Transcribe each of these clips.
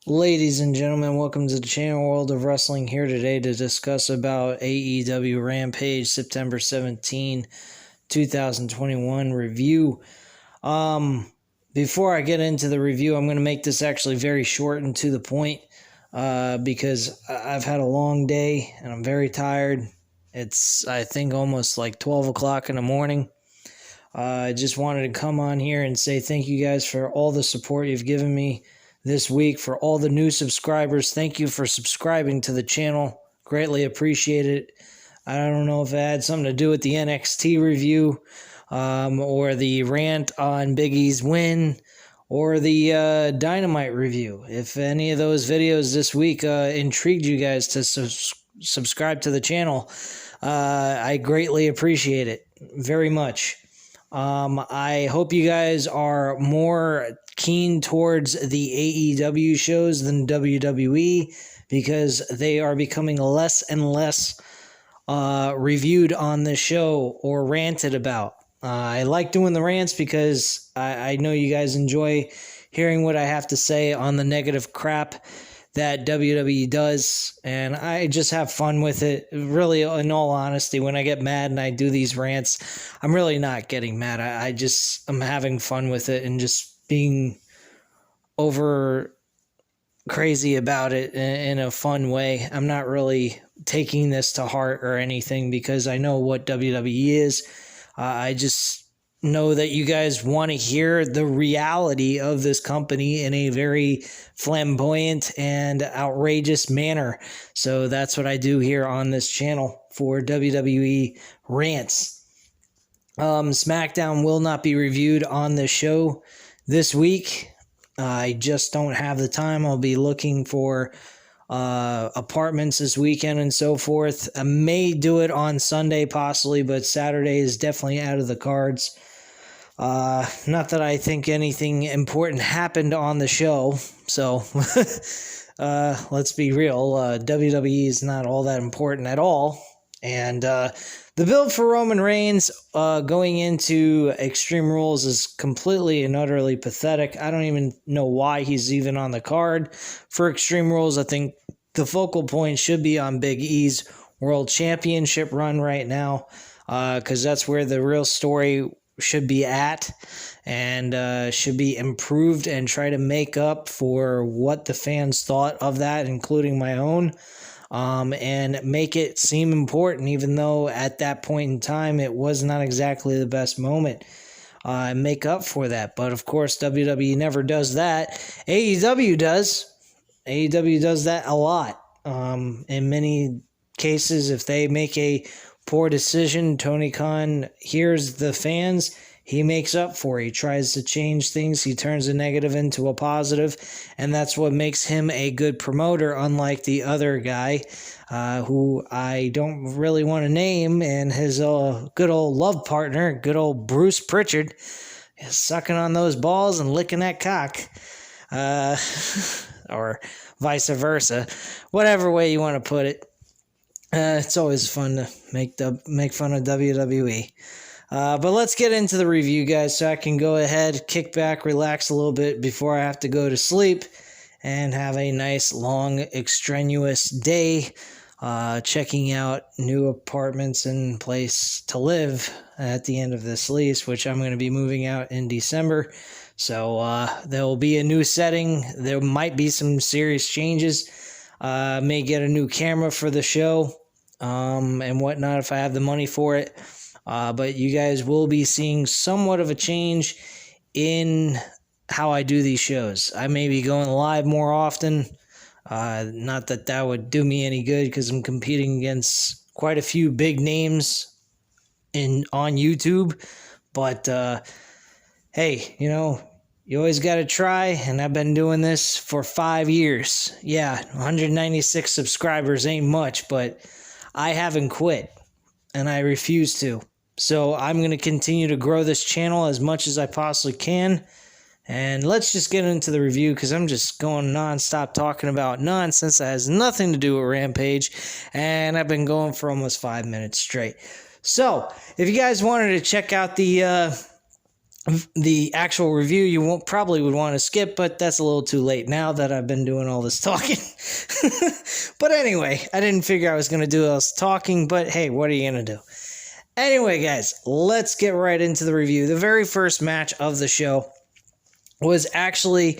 Ladies and gentlemen, welcome to the channel World of Wrestling, here today to discuss about AEW Rampage September 17, 2021 review. Before I get into the review, I'm going to make this actually very short and to the point because I've had a long day and I'm very tired. It's, I think, almost like 12 o'clock in the morning. I just wanted to come on here and say thank you guys for all the support you've given me this week. For all the new subscribers, thank you for subscribing to the channel. Greatly appreciate it. I don't know if it had something to do with the NXT review or the rant on Big E's win or the Dynamite review. If any of those videos this week intrigued you guys to subscribe to the channel, I greatly appreciate it very much. I hope you guys are more keen towards the AEW shows than WWE, because they are becoming less and less reviewed on this show or ranted about. I like doing the rants because I know you guys enjoy hearing what I have to say on the negative crap that WWE does, and I just have fun with it. Really, in all honesty, when I get mad and I do these rants, I'm really not getting mad. I'm having fun with it and just being over crazy about it in a fun way. I'm not really taking this to heart or anything because I know what WWE is. I just know that you guys want to hear the reality of this company in a very flamboyant and outrageous manner. So that's what I do here on this channel for WWE Rants. SmackDown will not be reviewed on the show this week. I just don't have the time. I'll be looking for apartments this weekend and so forth. I may do it on Sunday possibly, but Saturday is definitely out of the cards. Not that I think anything important happened on the show, so let's be real. WWE is not all that important at all. And the build for Roman Reigns going into Extreme Rules is completely and utterly pathetic. I don't even know why he's even on the card for Extreme Rules. I think the focal point should be on Big E's World Championship run right now, because that's where the real story should be at, and should be improved and try to make up for what the fans thought of that, including my own, and make it seem important, even though at that point in time it was not exactly the best moment. Make up for that. But of course, WWE never does that. AEW does. AEW does that a lot. In many cases, if they make a poor decision, Tony Khan hears the fans, he makes up for it. He tries to change things. He turns a negative into a positive, and that's what makes him a good promoter, unlike the other guy, who I don't really want to name, and his good old love partner, good old Bruce Pritchard, is sucking on those balls and licking that cock. Or vice versa. Whatever way you want to put it. It's always fun to make fun of WWE. But let's get into the review, guys, so I can go ahead, kick back, relax a little bit before I have to go to sleep and have a nice, long, extraneous day checking out new apartments and place to live at the end of this lease, which I'm going to be moving out in December. So there will be a new setting. There might be some serious changes. May get a new camera for the show and whatnot if I have the money for it. But you guys will be seeing somewhat of a change in how I do these shows. I may be going live more often. Not that that would do me any good, because I'm competing against quite a few big names on YouTube. But hey, you always got to try, and I've been doing this for 5 years. Yeah, 196 subscribers ain't much, but I haven't quit, and I refuse to. So I'm going to continue to grow this channel as much as I possibly can. And let's just get into the review, because I'm just going nonstop talking about nonsense that has nothing to do with Rampage. And I've been going for almost 5 minutes straight. So if you guys wanted to check out the the actual review you probably would want to skip, but that's a little too late now that I've been doing all this talking. But anyway, I didn't figure I was going to do all this talking, but hey, what are you going to do? Anyway, guys, let's get right into the review. The very first match of the show was actually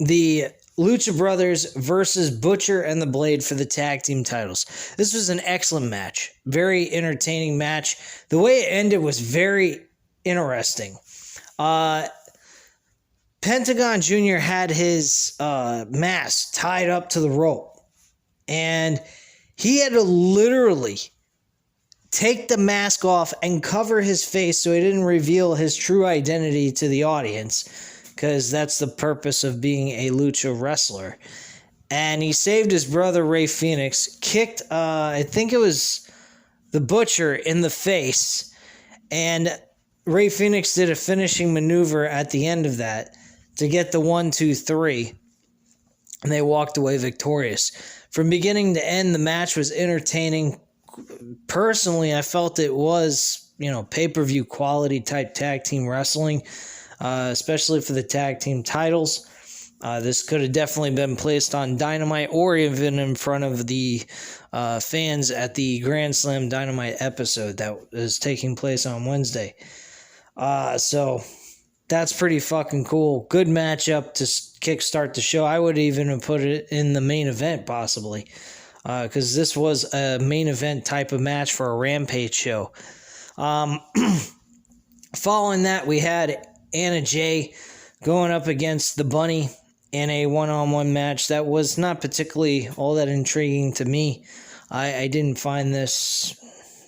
the Lucha Brothers versus Butcher and the Blade for the tag team titles. This was an excellent match. Very entertaining match. The way it ended was very interesting. Pentagon Jr. had his mask tied up to the rope. And he had to literally take the mask off and cover his face so he didn't reveal his true identity to the audience, because that's the purpose of being a lucha wrestler. And he saved his brother Rey Fenix, kicked, I think it was the Butcher in the face, and Rey Fenix did a finishing maneuver at the end of that to get the 1, 2, 3, and they walked away victorious. From beginning to end, the match was entertaining. Personally, I felt it was, pay-per-view quality type tag team wrestling. Especially for the tag team titles. This could have definitely been placed on Dynamite or even in front of the fans at the Grand Slam Dynamite episode that is taking place on Wednesday. So that's pretty fucking cool. Good matchup to kickstart the show. I would even have put it in the main event possibly, because this was a main event type of match for a Rampage show. Following that, we had Anna Jay going up against the Bunny in a one-on-one match that was not particularly all that intriguing to me. I didn't find this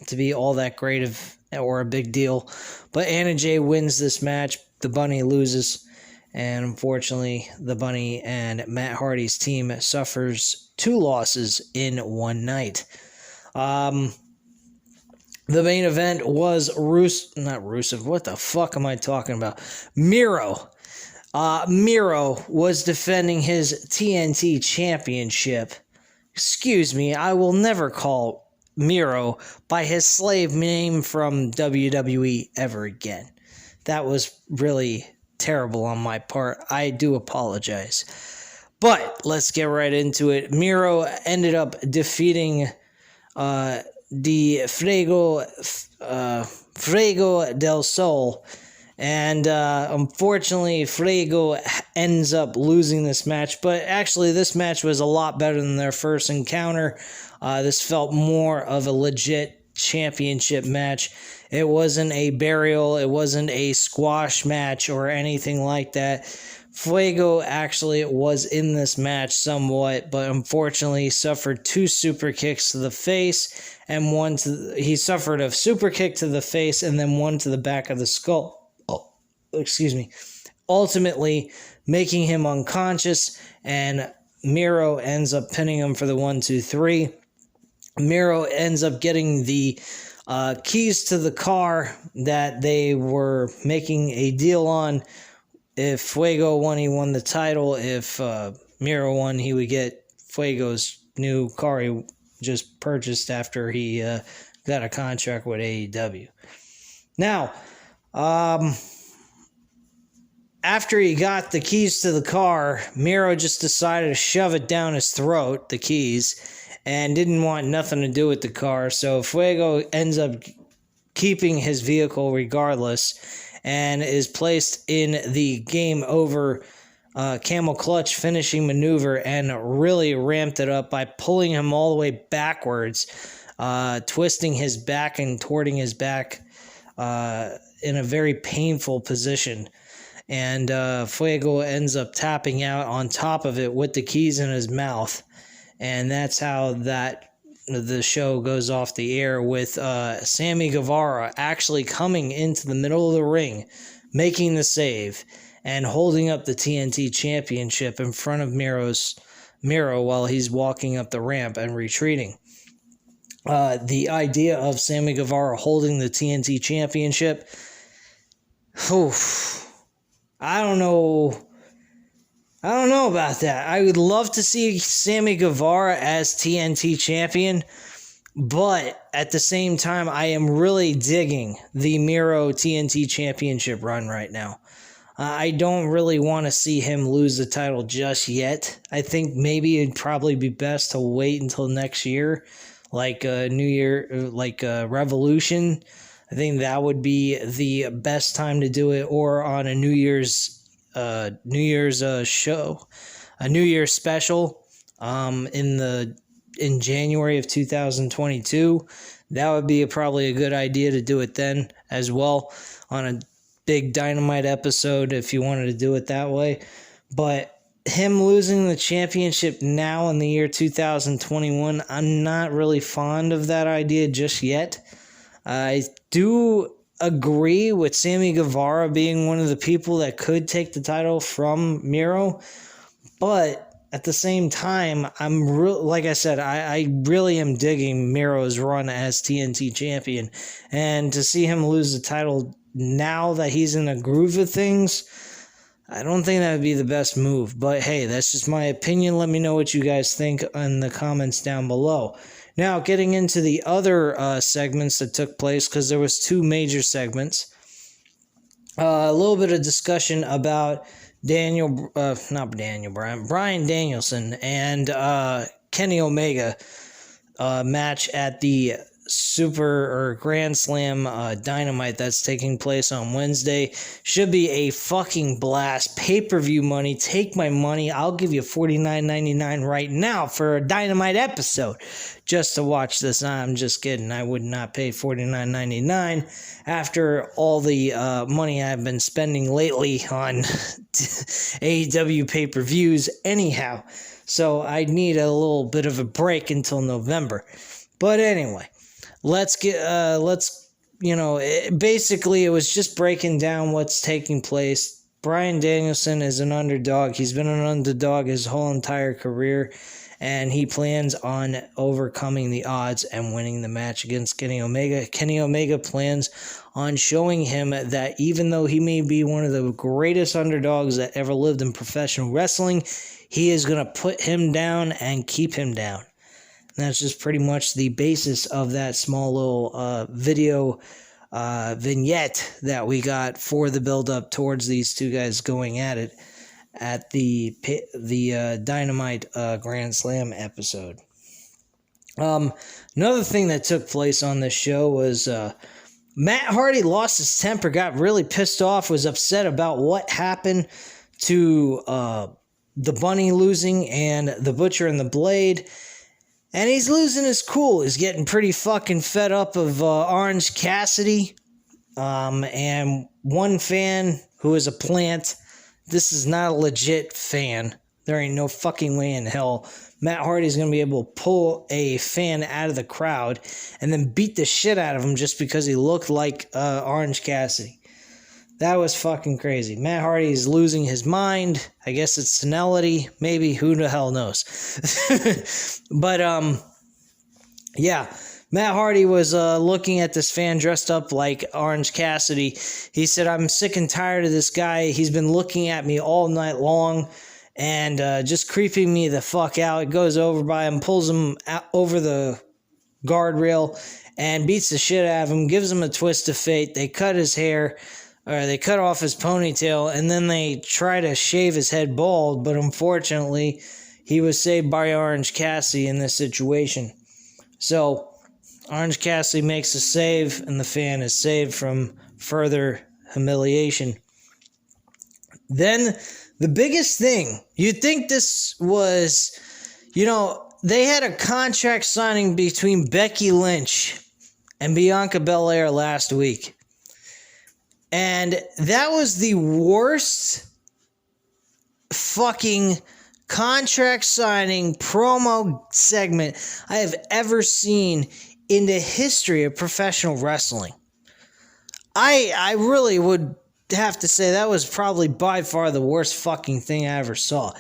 to be all that great or a big deal. But Anna Jay wins this match. The Bunny loses. And unfortunately, the Bunny and Matt Hardy's team suffers 2 losses in one night. The main event was not Rusev. What the fuck am I talking about? Miro. Miro was defending his TNT championship. Excuse me, I will never call Miro by his slave name from WWE ever again. That was really terrible on my part. I do apologize. But let's get right into it. Miro ended up defeating the Fuego del Sol, and unfortunately Fuego ends up losing this match. But actually this match was a lot better than their first encounter. This felt more of a legit championship match. It wasn't a burial, it wasn't a squash match or anything like that. Fuego actually was in this match somewhat, but unfortunately suffered 2 super kicks to the face, and he suffered a super kick to the face and then one to the back of the skull. Ultimately making him unconscious, and Miro ends up pinning him for the 1, 2, 3. Miro ends up getting the keys to the car that they were making a deal on. If Fuego won, he won the title. If Miro won, he would get Fuego's new car he just purchased after he got a contract with AEW. Now, after he got the keys to the car, Miro just decided to shove it down his throat, the keys, and didn't want nothing to do with the car. So Fuego ends up keeping his vehicle regardless, and is placed in the game over camel clutch finishing maneuver, and really ramped it up by pulling him all the way backwards, twisting his back and torting his back in a very painful position. And Fuego ends up tapping out on top of it with the keys in his mouth. And that's how the show goes off the air, with Sammy Guevara actually coming into the middle of the ring, making the save, and holding up the TNT championship in front of Miro while he's walking up the ramp and retreating. The idea of Sammy Guevara holding the TNT championship, I don't know about that. I would love to see Sammy Guevara as TNT champion. But at the same time, I am really digging the Miro TNT Championship run right now. I don't really want to see him lose the title just yet. I think maybe it'd probably be best to wait until next year, like New Year, like Revolution. I think that would be the best time to do it, or on a New Year's show, a New Year's special, in January of 2022. That would be probably a good idea to do it then as well, on a big Dynamite episode if you wanted to do it that way. But him losing the championship now in the year 2021, I'm not really fond of that idea just yet. I do agree with Sammy Guevara being one of the people that could take the title from Miro, but at the same time, like I said, I really am digging Miro's run as TNT champion, and to see him lose the title now that he's in a groove of things, I don't think that would be the best move. But hey, that's just my opinion. Let me know what you guys think in the comments down below. Now, getting into the other segments that took place, because there was two major segments. A little bit of discussion about Bryan Danielson and Kenny Omega match at the Grand Slam Dynamite that's taking place on Wednesday. Should be a fucking blast. Pay-per-view money. Take my money. I'll give you $49.99 right now for a Dynamite episode just to watch this. I'm just kidding. I would not pay $49.99 after all the money I've been spending lately on AEW pay-per-views anyhow. So I need a little bit of a break until November. But anyway, basically it was just breaking down what's taking place. Bryan Danielson is an underdog. He's been an underdog his whole entire career, and he plans on overcoming the odds and winning the match against Kenny Omega. Kenny Omega plans on showing him that even though he may be one of the greatest underdogs that ever lived in professional wrestling, he is going to put him down and keep him down. And that's just pretty much the basis of that small little video vignette that we got for the build-up towards these two guys going at it at the Dynamite Grand Slam episode. Another thing that took place on this show was Matt Hardy lost his temper, got really pissed off, was upset about what happened to the Bunny losing and the Butcher and the Blade. And he's losing his cool. He's getting pretty fucking fed up of Orange Cassidy. And one fan who is a plant. This is not a legit fan. There ain't no fucking way in hell Matt Hardy's going to be able to pull a fan out of the crowd and then beat the shit out of him just because he looked like Orange Cassidy. That was fucking crazy. Matt Hardy is losing his mind. I guess it's senility. Maybe. Who the hell knows? But, yeah. Matt Hardy was looking at this fan dressed up like Orange Cassidy. He said, I'm sick and tired of this guy. He's been looking at me all night long and just creeping me the fuck out. It goes over by him, pulls him out over the guardrail and beats the shit out of him, gives him a twist of fate. They cut his hair. Or they cut off his ponytail, and then they try to shave his head bald, but unfortunately, he was saved by Orange Cassidy in this situation. So, Orange Cassidy makes a save, and the fan is saved from further humiliation. Then, the biggest thing, you'd think this was, they had a contract signing between Becky Lynch and Bianca Belair last week. And that was the worst fucking contract signing promo segment I have ever seen in the history of professional wrestling. I really would have to say that was probably by far the worst fucking thing I ever saw.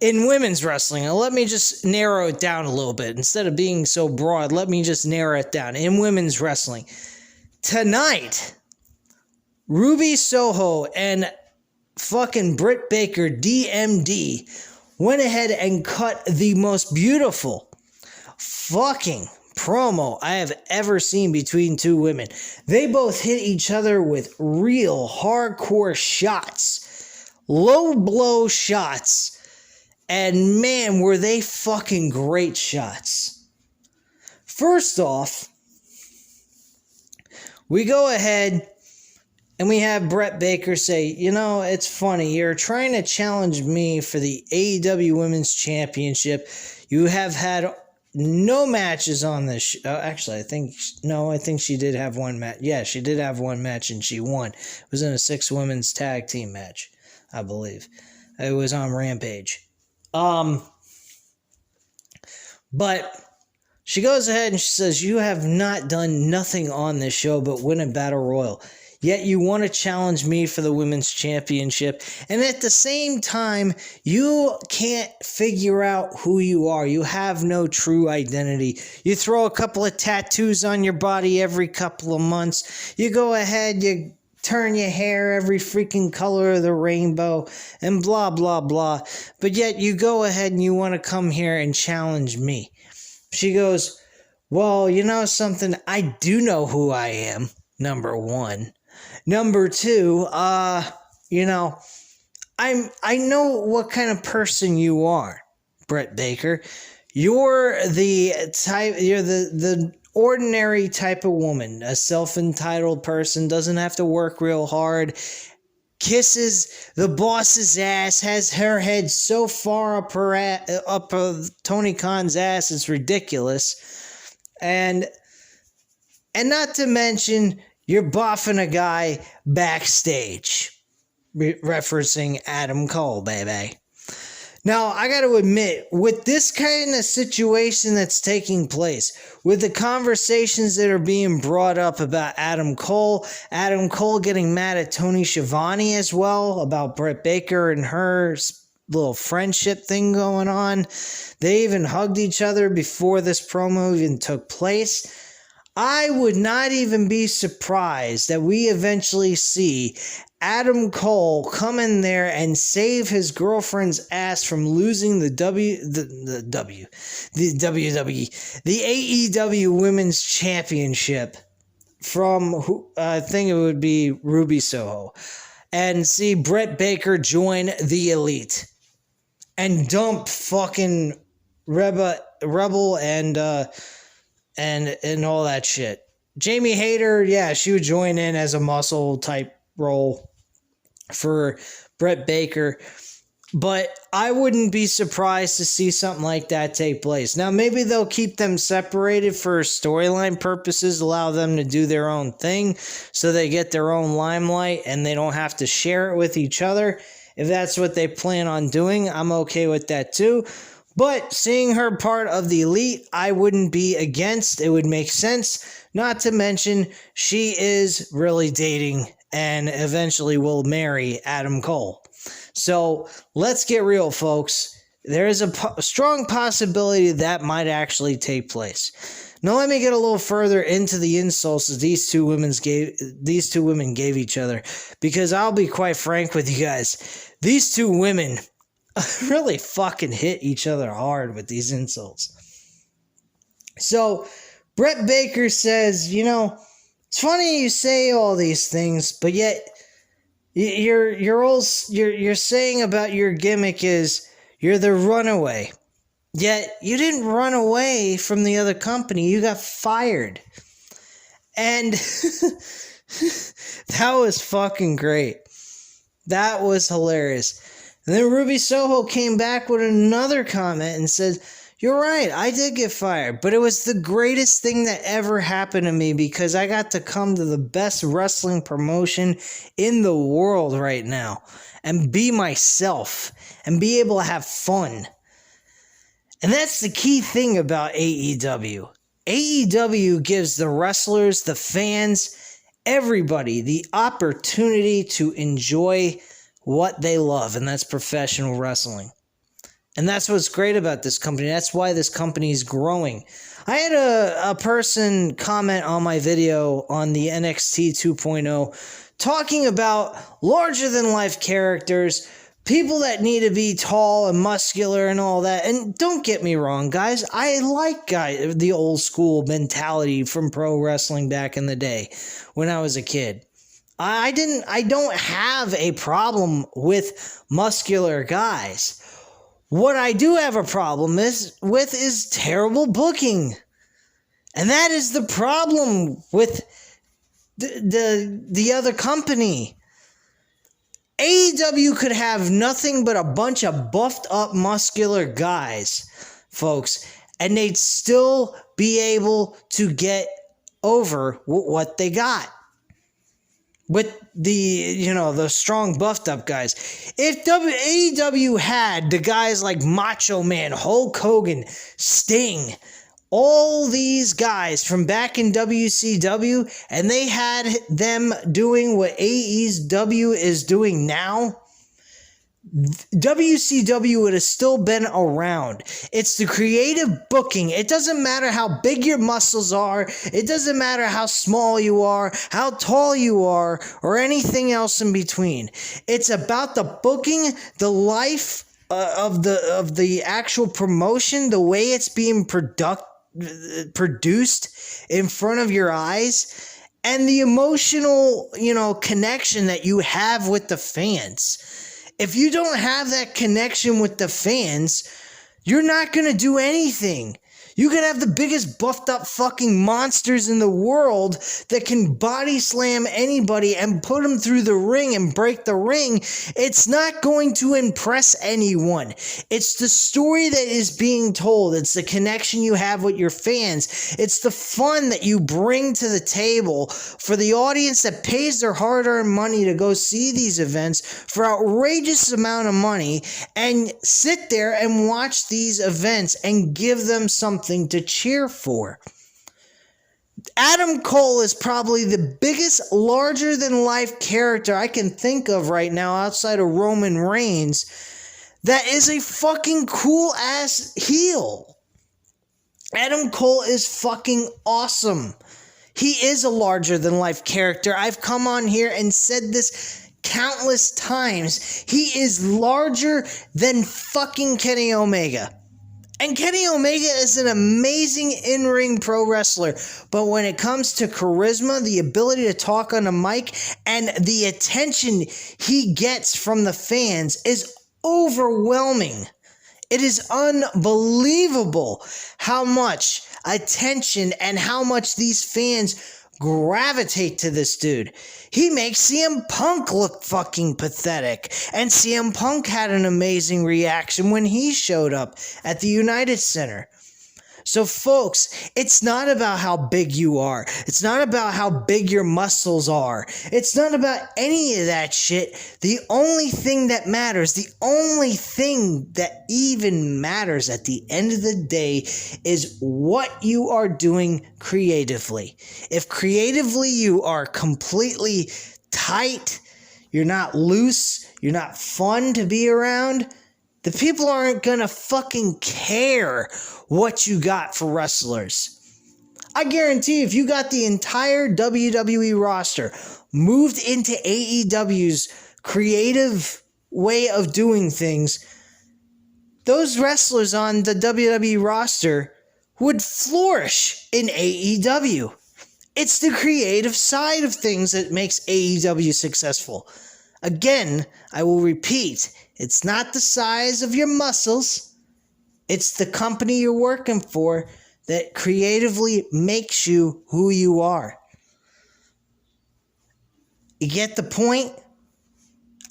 In women's wrestling, let me just narrow it down a little bit. Instead of being so broad, let me just narrow it down. In women's wrestling, tonight, Ruby Soho and fucking Britt Baker, DMD, went ahead and cut the most beautiful fucking promo I have ever seen between two women. They both hit each other with real hardcore shots, low blow shots, and man, were they fucking great shots. First off, we go ahead and we have Britt Baker say, it's funny, you're trying to challenge me for the AEW Women's Championship. You have had no matches on this actually, I think she did have one match. Yeah, she did have one match and she won. It was in a 6 women's tag team match, I believe. It was on Rampage. But she goes ahead and she says, you have not done nothing on this show but win a battle royal. Yet you want to challenge me for the women's championship. And at the same time, you can't figure out who you are. You have no true identity. You throw a couple of tattoos on your body every couple of months. You go ahead, you turn your hair every freaking color of the rainbow and blah, blah, blah. But yet you go ahead and you want to come here and challenge me. She goes, well, you know something? I do know who I am, number one. Number two, I know what kind of person you are, Britt Baker. You're the ordinary type of woman, a self-entitled person, doesn't have to work real hard, kisses the boss's ass, has her head so far up of Tony Khan's ass, it's ridiculous. And not to mention, you're boffing a guy backstage, referencing Adam Cole, baby. Now, I got to admit, with this kind of situation that's taking place, with the conversations that are being brought up about Adam Cole getting mad at Tony Schiavone as well, about Britt Baker and her little friendship thing going on. They even hugged each other before this promo even took place. I would not even be surprised that we eventually see Adam Cole come in there and save his girlfriend's ass from losing the AEW Women's Championship from, I think it would be Ruby Soho, and see Britt Baker join the Elite and dump fucking Rebel and all that shit. Jamie Hayter, yeah, she would join in as a muscle type role for Britt Baker, but I wouldn't be surprised to see something like that take place. Now, maybe they'll keep them separated for storyline purposes, allow them to do their own thing so they get their own limelight and they don't have to share it with each other. If that's what they plan on doing, I'm okay with that too. But seeing her part of the Elite, I wouldn't be against. It would make sense. Not to mention, she is really dating and eventually will marry Adam Cole. So let's get real, folks. There is a strong possibility that might actually take place. Now let me get a little further into the insults that these two women gave each other, because I'll be quite frank with you guys. These two women really fucking hit each other hard with these insults. So Britt Baker says, it's funny you say all these things, but yet you're saying about your gimmick is you're the runaway. Yet you didn't run away from the other company. You got fired. And that was fucking great. That was hilarious. And then Ruby Soho came back with another comment and said, you're right, I did get fired, but it was the greatest thing that ever happened to me because I got to come to the best wrestling promotion in the world right now and be myself and be able to have fun. And that's the key thing about AEW. AEW gives the wrestlers, the fans, everybody the opportunity to enjoy what they love, and that's professional wrestling. And that's what's great about this company. That's why this company is growing. I had a person comment on my video on the NXT 2.0 talking about larger-than-life characters people that need to be tall and muscular and all that. And don't get me wrong, guys. I like the old school mentality from pro wrestling back in the day when I was a kid. I don't have a problem with muscular guys. What I do have a problem with is terrible booking. And that is the problem with the other company. AEW could have nothing but a bunch of buffed up muscular guys, folks, and they'd still be able to get over what they got. With the strong buffed up guys. If AEW had the guys like Macho Man, Hulk Hogan, Sting, all these guys from back in WCW, and they had them doing what AEW is doing now, WCW would have still been around. It's the creative booking. It doesn't matter how big your muscles are. It doesn't matter how small you are, how tall you are, or anything else in between. It's about the booking, the life of the actual promotion, the way it's being produced in front of your eyes, and the emotional, connection that you have with the fans. If you don't have that connection with the fans, you're not going to do anything. You could have the biggest buffed up fucking monsters in the world that can body slam anybody and put them through the ring and break the ring. It's not going to impress anyone. It's the story that is being told. It's the connection you have with your fans. It's the fun that you bring to the table for the audience that pays their hard-earned money to go see these events for outrageous amount of money and sit there and watch these events and give them something to cheer for. Adam Cole is probably the biggest larger-than-life character I can think of right now outside of Roman Reigns that is a fucking cool-ass heel. Adam Cole is fucking awesome. He is a larger-than-life character. I've come on here and said this countless times. He is larger than fucking Kenny Omega. And Kenny Omega is an amazing in-ring pro wrestler, but when it comes to charisma, the ability to talk on the mic, and the attention he gets from the fans is overwhelming. It is unbelievable how much attention and how much these fans gravitate to this dude. He makes CM Punk look fucking pathetic. And CM Punk had an amazing reaction when he showed up at the United Center. So folks, it's not about how big you are. It's not about how big your muscles are. It's not about any of that shit. The only thing that matters, the only thing that even matters at the end of the day is what you are doing creatively. If creatively you are completely tight, you're not loose, you're not fun to be around, the people aren't gonna fucking care what you got for wrestlers. I guarantee if you got the entire WWE roster moved into AEW's creative way of doing things, those wrestlers on the WWE roster would flourish in AEW. It's the creative side of things that makes AEW successful. Again, I will repeat, it's not the size of your muscles. It's the company you're working for that creatively makes you who you are. You get the point?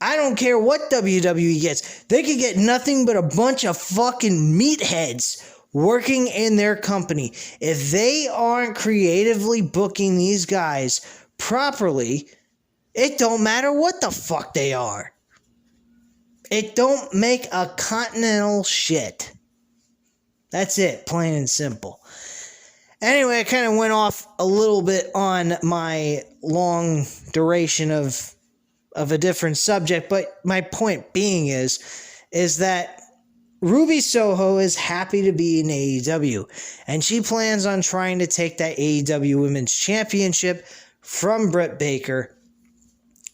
I don't care what WWE gets. They could get nothing but a bunch of fucking meatheads working in their company. If they aren't creatively booking these guys properly, it don't matter what the fuck they are. It don't make a continental shit. That's it, plain and simple. Anyway, I kind of went off a little bit on my long duration of a different subject, but my point being is that Ruby Soho is happy to be in AEW, and she plans on trying to take that AEW Women's Championship from Britt Baker.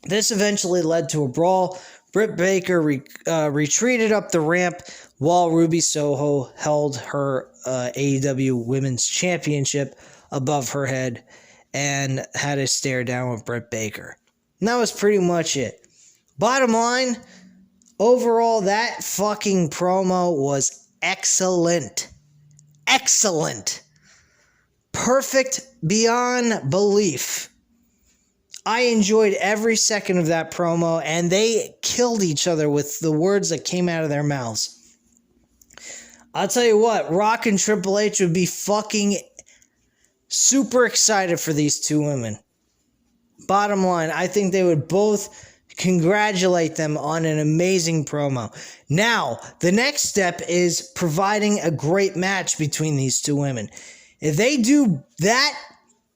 This eventually led to a brawl. Britt Baker retreated up the ramp while Ruby Soho held her AEW Women's Championship above her head and had a stare down with Britt Baker. And that was pretty much it. Bottom line, overall, that fucking promo was excellent. Excellent. Perfect beyond belief. I enjoyed every second of that promo, and they killed each other with the words that came out of their mouths. I'll tell you what, Rock and Triple H would be fucking super excited for these two women. Bottom line, I think they would both congratulate them on an amazing promo. Now, the next step is providing a great match between these two women. If they do that,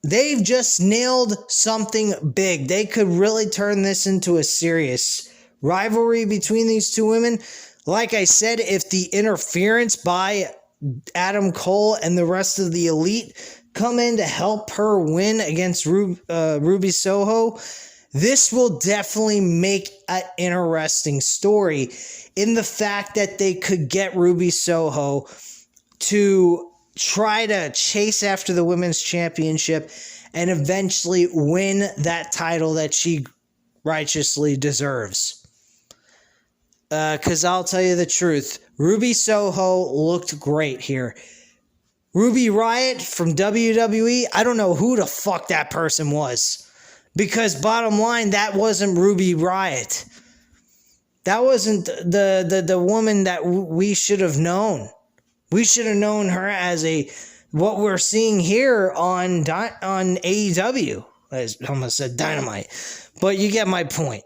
they've just nailed something big. They could really turn this into a serious rivalry between these two women. Like I said, if the interference by Adam Cole and the rest of the Elite come in to help her win against Ruby Soho, this will definitely make an interesting story in the fact that they could get Ruby Soho to try to chase after the Women's Championship and eventually win that title that she righteously deserves. Because I'll tell you the truth, Ruby Soho looked great here. Ruby Riott from WWE, I don't know who the fuck that person was. Because bottom line, that wasn't Ruby Riott. That wasn't the woman that we should have known. We should have known her as what we're seeing here on AEW. I almost said Dynamite. But you get my point.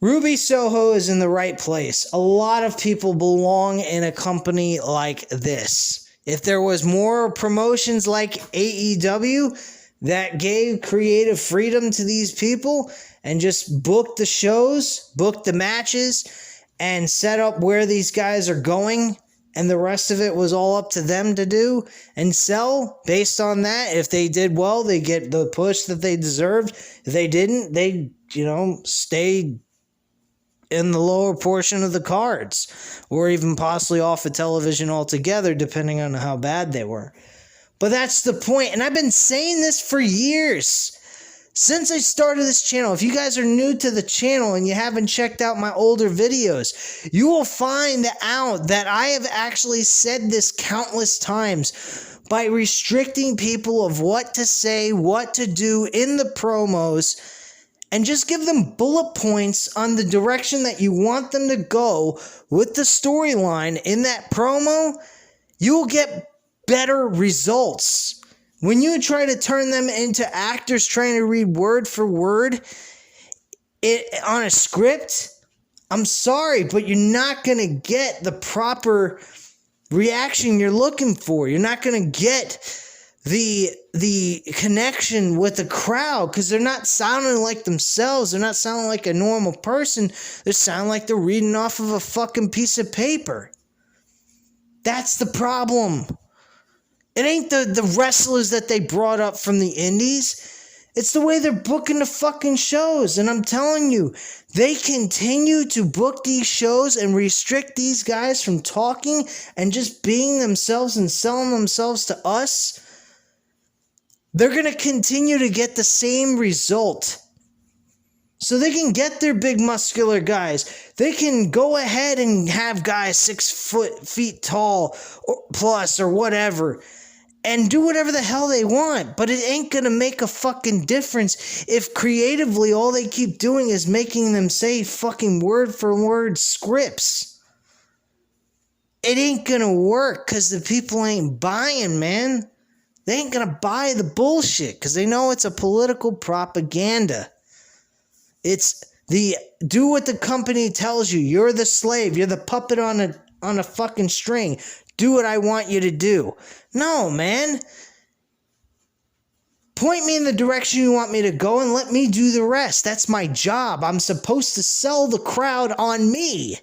Ruby Soho is in the right place. A lot of people belong in a company like this. If there was more promotions like AEW that gave creative freedom to these people and just booked the shows, booked the matches, and set up where these guys are going, and the rest of it was all up to them to do and sell based on that. If they did well, they get the push that they deserved. If they didn't, they, stayed in the lower portion of the cards, or even possibly off of television altogether, depending on how bad they were. But that's the point, and I've been saying this for years. Since I started this channel, if you guys are new to the channel and you haven't checked out my older videos, you will find out that I have actually said this countless times. By restricting people of what to say, what to do in the promos, and just give them bullet points on the direction that you want them to go with the storyline in that promo, you will get better results. When you try to turn them into actors trying to read word for word on a script, I'm sorry, but you're not going to get the proper reaction you're looking for. You're not going to get the connection with the crowd because they're not sounding like themselves. They're not sounding like a normal person. They sound like they're reading off of a fucking piece of paper. That's the problem. It ain't the wrestlers that they brought up from the indies. It's the way they're booking the fucking shows. And I'm telling you, they continue to book these shows and restrict these guys from talking and just being themselves and selling themselves to us. They're going to continue to get the same result. So they can get their big muscular guys. They can go ahead and have guys 6 feet tall or plus or whatever. And do whatever the hell they want. But it ain't going to make a fucking difference if creatively all they keep doing is making them say fucking word for word scripts. It ain't going to work because the people ain't buying, man. They ain't going to buy the bullshit because they know it's a political propaganda. It's the do what the company tells you. You're the slave. You're the puppet on a fucking string. Do what I want you to do. No, man. Point me in the direction you want me to go and let me do the rest. That's my job. I'm supposed to sell the crowd on me.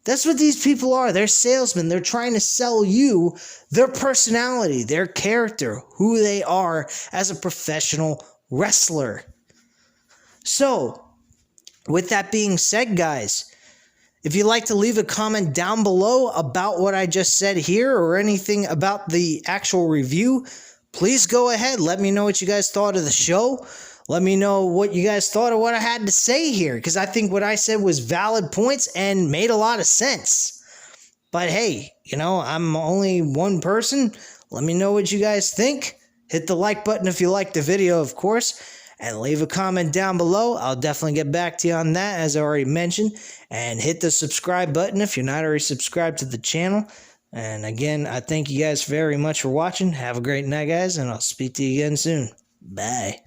That's what these people are. They're salesmen. They're trying to sell you their personality, their character, who they are as a professional wrestler. So, with that being said, guys, if you'd like to leave a comment down below about what I just said here or anything about the actual review, please go ahead. Let me know what you guys thought of the show. Let me know what you guys thought of what I had to say here, because I think what I said was valid points and made a lot of sense. But hey, you know, I'm only one person. Let me know what you guys think. Hit the like button if you liked the video, of course, and leave a comment down below. I'll definitely get back to you on that, as I already mentioned. And hit the subscribe button if you're not already subscribed to the channel. And again, I thank you guys very much for watching. Have a great night, guys, and I'll speak to you again soon. Bye.